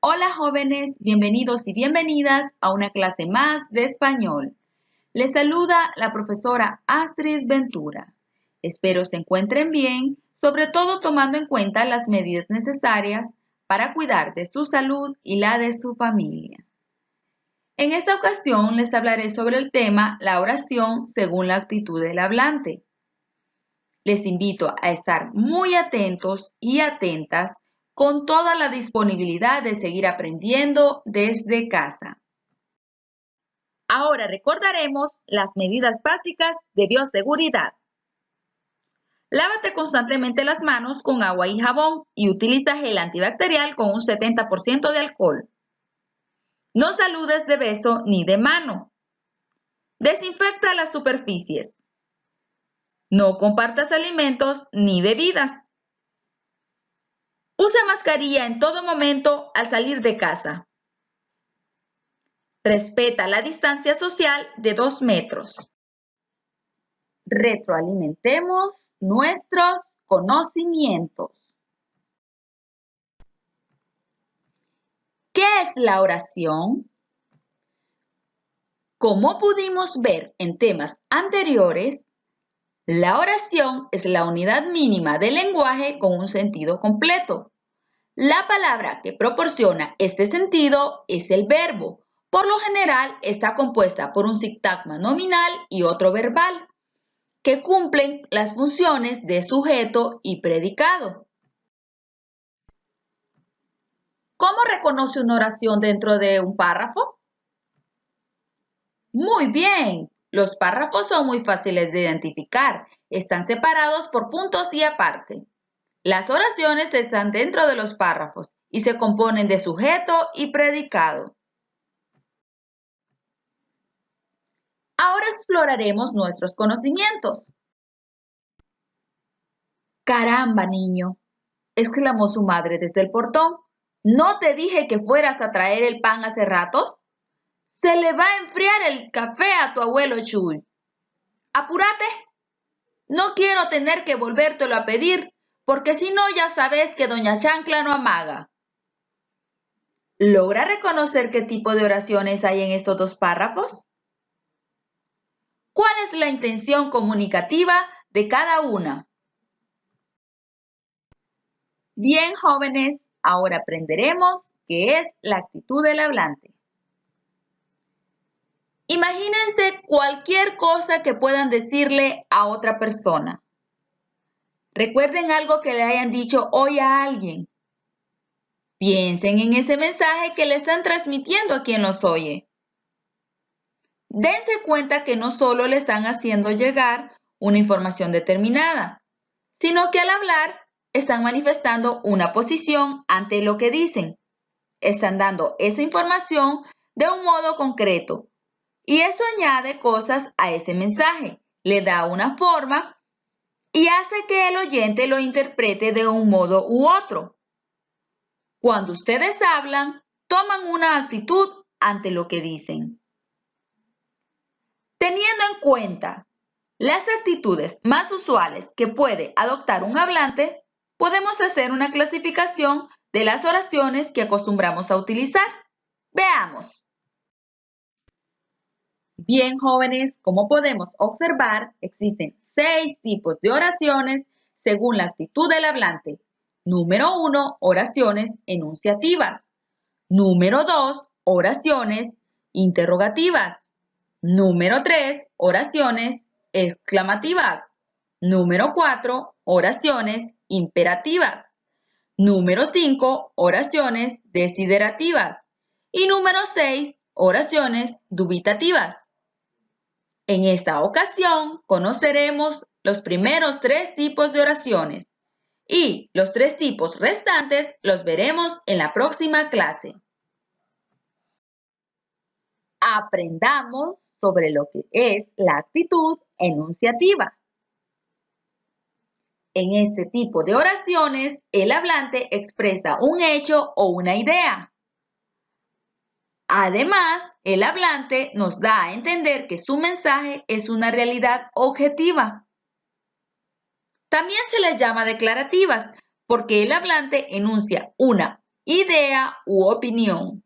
Hola jóvenes, bienvenidos y bienvenidas a una clase más de español. Les saluda la profesora Astrid Ventura. Espero se encuentren bien, sobre todo tomando en cuenta las medidas necesarias para cuidar de su salud y la de su familia. En esta ocasión les hablaré sobre el tema la oración según la actitud del hablante. Les invito a estar muy atentos y atentas con toda la disponibilidad de seguir aprendiendo desde casa. Ahora recordaremos las medidas básicas de bioseguridad. Lávate constantemente las manos con agua y jabón y utiliza gel antibacterial con un 70% de alcohol. No saludes de beso ni de mano. Desinfecta las superficies. No compartas alimentos ni bebidas. Usa mascarilla en todo momento al salir de casa. Respeta la distancia social de 2 metros. Retroalimentemos nuestros conocimientos. ¿Qué es la oración? Como pudimos ver en temas anteriores, la oración es la unidad mínima del lenguaje con un sentido completo. La palabra que proporciona este sentido es el verbo. Por lo general está compuesta por un sintagma nominal y otro verbal, que cumplen las funciones de sujeto y predicado. ¿Cómo reconoce una oración dentro de un párrafo? Muy bien, los párrafos son muy fáciles de identificar. Están separados por puntos y aparte. Las oraciones están dentro de los párrafos y se componen de sujeto y predicado. Ahora exploraremos nuestros conocimientos. ¡Caramba, niño!, exclamó su madre desde el portón. ¿No te dije que fueras a traer el pan hace rato? Se le va a enfriar el café a tu abuelo Chuy. ¡Apúrate! No quiero tener que volvértelo a pedir, porque si no ya sabes que doña Chancla no amaga. ¿Logra reconocer qué tipo de oraciones hay en estos dos párrafos? ¿Cuál es la intención comunicativa de cada una? Bien, jóvenes, ahora aprenderemos qué es la actitud del hablante. Imagínense cualquier cosa que puedan decirle a otra persona. Recuerden algo que le hayan dicho hoy a alguien. Piensen en ese mensaje que le están transmitiendo a quien los oye. Dense cuenta que no solo le están haciendo llegar una información determinada, sino que al hablar están manifestando una posición ante lo que dicen. Están dando esa información de un modo concreto y esto añade cosas a ese mensaje, le da una forma y hace que el oyente lo interprete de un modo u otro. Cuando ustedes hablan, toman una actitud ante lo que dicen. Teniendo en cuenta las actitudes más usuales que puede adoptar un hablante, podemos hacer una clasificación de las oraciones que acostumbramos a utilizar. Veamos. Bien, jóvenes, como podemos observar, existen 6 tipos de oraciones según la actitud del hablante. Número 1, oraciones enunciativas. Número 2, oraciones interrogativas. Número 3, oraciones exclamativas. Número 4, oraciones imperativas. Número 5, oraciones desiderativas. Y número 6, oraciones dubitativas. En esta ocasión conoceremos los primeros 3 tipos de oraciones y los 3 tipos restantes los veremos en la próxima clase. Aprendamos sobre lo que es la actitud enunciativa. En este tipo de oraciones, el hablante expresa un hecho o una idea. Además, el hablante nos da a entender que su mensaje es una realidad objetiva. También se les llama declarativas porque el hablante enuncia una idea u opinión.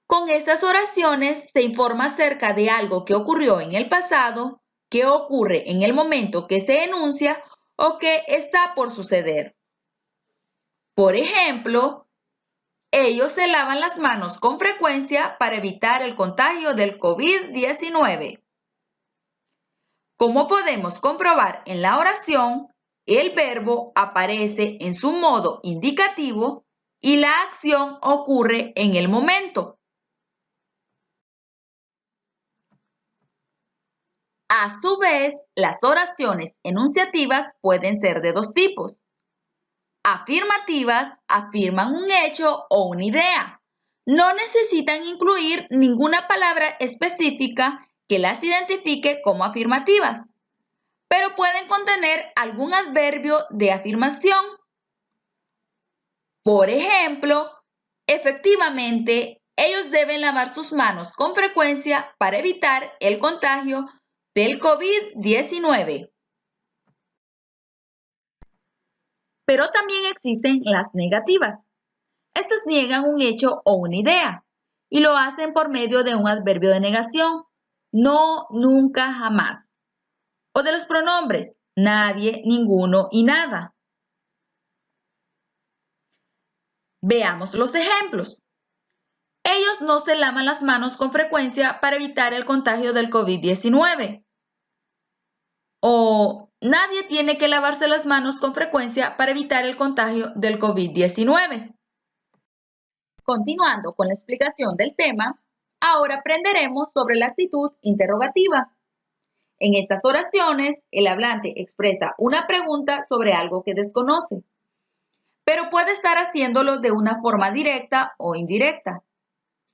Con estas oraciones se informa acerca de algo que ocurrió en el pasado, que ocurre en el momento que se enuncia o que está por suceder. Por ejemplo, ellos se lavan las manos con frecuencia para evitar el contagio del COVID-19. Como podemos comprobar en la oración, el verbo aparece en su modo indicativo y la acción ocurre en el momento. A su vez, las oraciones enunciativas pueden ser de dos tipos. Afirmativas afirman un hecho o una idea. No necesitan incluir ninguna palabra específica que las identifique como afirmativas, pero pueden contener algún adverbio de afirmación. Por ejemplo, efectivamente, ellos deben lavar sus manos con frecuencia para evitar el contagio del COVID-19. Pero también existen las negativas. Estas niegan un hecho o una idea y lo hacen por medio de un adverbio de negación, no, nunca, jamás, o de los pronombres nadie, ninguno y nada. Veamos los ejemplos. Ellos no se lavan las manos con frecuencia para evitar el contagio del COVID-19. O nadie tiene que lavarse las manos con frecuencia para evitar el contagio del COVID-19. Continuando con la explicación del tema, ahora aprenderemos sobre la actitud interrogativa. En estas oraciones, el hablante expresa una pregunta sobre algo que desconoce, pero puede estar haciéndolo de una forma directa o indirecta.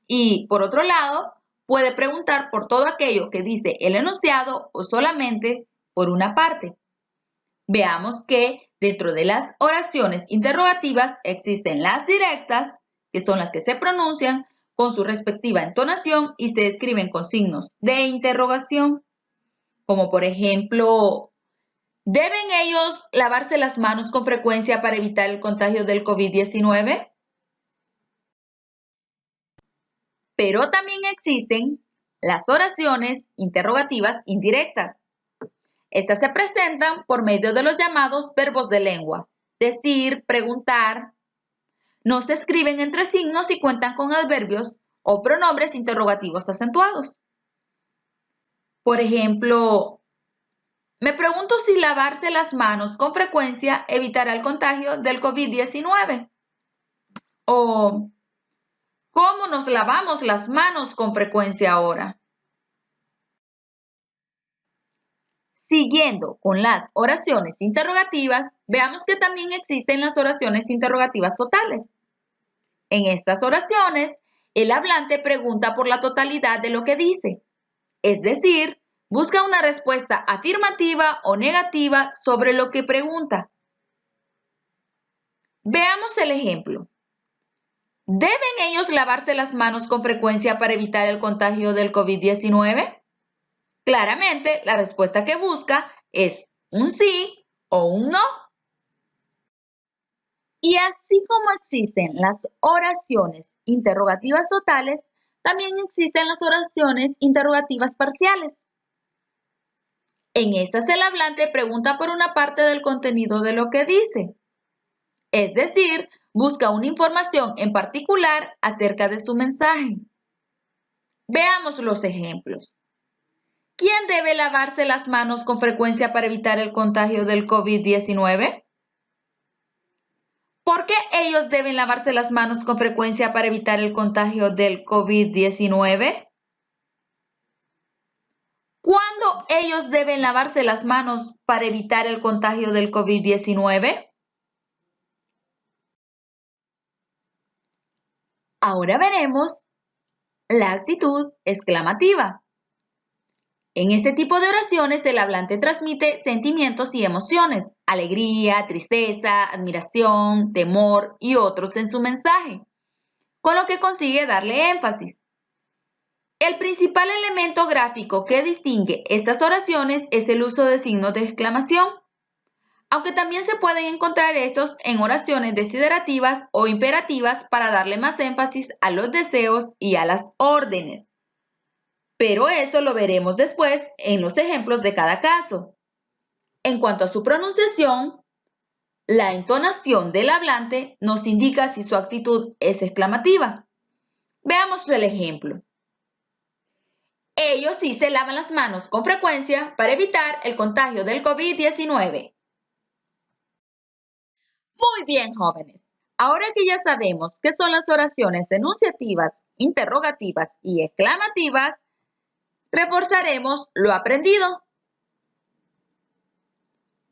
Y, por otro lado, puede preguntar por todo aquello que dice el enunciado o solamente por una parte. Veamos que dentro de las oraciones interrogativas existen las directas, que son las que se pronuncian con su respectiva entonación y se escriben con signos de interrogación, como por ejemplo, ¿deben ellos lavarse las manos con frecuencia para evitar el contagio del COVID-19? Pero también existen las oraciones interrogativas indirectas. Estas se presentan por medio de los llamados verbos de lengua, decir, preguntar. No se escriben entre signos y cuentan con adverbios o pronombres interrogativos acentuados. Por ejemplo, me pregunto si lavarse las manos con frecuencia evitará el contagio del COVID-19. O, ¿cómo nos lavamos las manos con frecuencia ahora? Siguiendo con las oraciones interrogativas, veamos que también existen las oraciones interrogativas totales. En estas oraciones, el hablante pregunta por la totalidad de lo que dice, es decir, busca una respuesta afirmativa o negativa sobre lo que pregunta. Veamos el ejemplo. ¿Deben ellos lavarse las manos con frecuencia para evitar el contagio del COVID-19? Claramente, la respuesta que busca es un sí o un no. Y así como existen las oraciones interrogativas totales, también existen las oraciones interrogativas parciales. En estas el hablante pregunta por una parte del contenido de lo que dice, es decir, busca una información en particular acerca de su mensaje. Veamos los ejemplos. ¿Quién debe lavarse las manos con frecuencia para evitar el contagio del COVID-19? ¿Por qué ellos deben lavarse las manos con frecuencia para evitar el contagio del COVID-19? ¿Cuándo ellos deben lavarse las manos para evitar el contagio del COVID-19? Ahora veremos la actitud exclamativa. En este tipo de oraciones el hablante transmite sentimientos y emociones, alegría, tristeza, admiración, temor y otros en su mensaje, con lo que consigue darle énfasis. El principal elemento gráfico que distingue estas oraciones es el uso de signos de exclamación. aunque también se pueden encontrar esos en oraciones desiderativas o imperativas para darle más énfasis a los deseos y a las órdenes. Pero eso lo veremos después en los ejemplos de cada caso. En cuanto a su pronunciación, la entonación del hablante nos indica si su actitud es exclamativa. Veamos el ejemplo. Ellos sí se lavan las manos con frecuencia para evitar el contagio del COVID-19. Muy bien, jóvenes. Ahora que ya sabemos qué son las oraciones enunciativas, interrogativas y exclamativas, reforzaremos lo aprendido.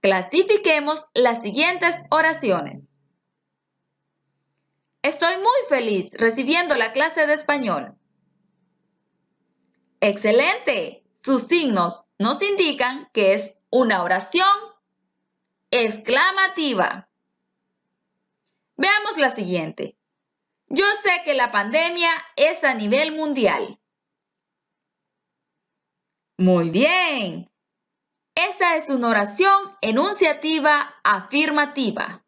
Clasifiquemos las siguientes oraciones. Estoy muy feliz recibiendo la clase de español. ¡Excelente! Sus signos nos indican que es una oración exclamativa. Veamos la siguiente. Yo sé que la pandemia es a nivel mundial. Muy bien. Esta es una oración enunciativa afirmativa.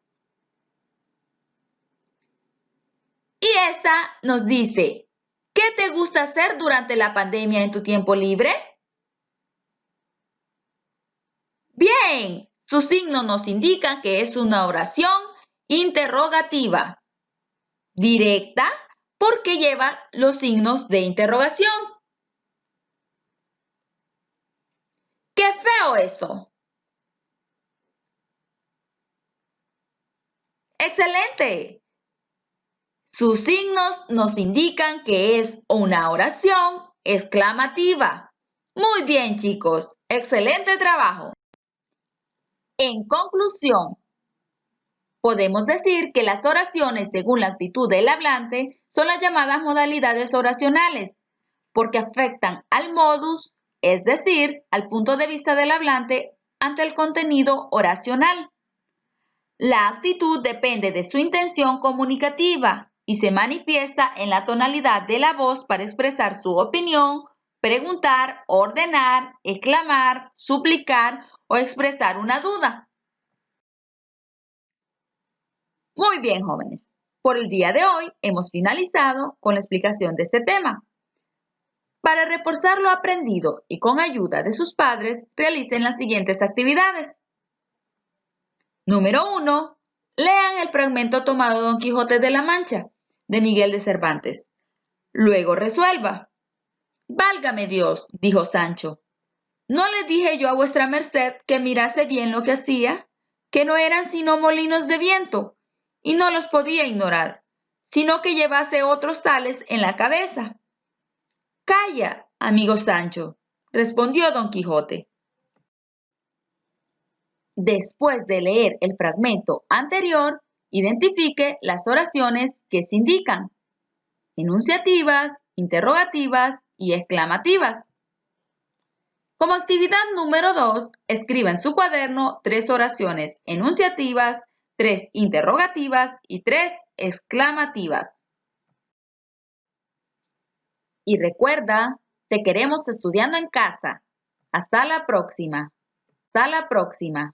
Y esta nos dice, ¿qué te gusta hacer durante la pandemia en tu tiempo libre? Bien, sus signos nos indican que es una oración interrogativa, directa porque lleva los signos de interrogación. ¡Qué feo eso! ¡Excelente! Sus signos nos indican que es una oración exclamativa. Muy bien, chicos. Excelente trabajo. En conclusión, podemos decir que las oraciones según la actitud del hablante son las llamadas modalidades oracionales, porque afectan al modus, es decir, al punto de vista del hablante ante el contenido oracional. La actitud depende de su intención comunicativa y se manifiesta en la tonalidad de la voz para expresar su opinión, preguntar, ordenar, exclamar, suplicar o expresar una duda. Muy bien, jóvenes. Por el día de hoy hemos finalizado con la explicación de este tema. Para reforzar lo aprendido y con ayuda de sus padres, realicen las siguientes actividades. Número 1. Lean el fragmento tomado de Don Quijote de la Mancha, de Miguel de Cervantes. Luego resuelva. Válgame Dios, dijo Sancho. ¿No le dije yo a vuestra merced que mirase bien lo que hacía? Que no eran sino molinos de viento, y no los podía ignorar, sino que llevase otros tales en la cabeza. Calla, amigo Sancho, respondió Don Quijote. Después de leer el fragmento anterior, identifique las oraciones que se indican: enunciativas, interrogativas y exclamativas. Como actividad número 2, escriba en su cuaderno 3 oraciones enunciativas, 3 interrogativas y 3 exclamativas. Y recuerda, te queremos estudiando en casa. Hasta la próxima. Hasta la próxima.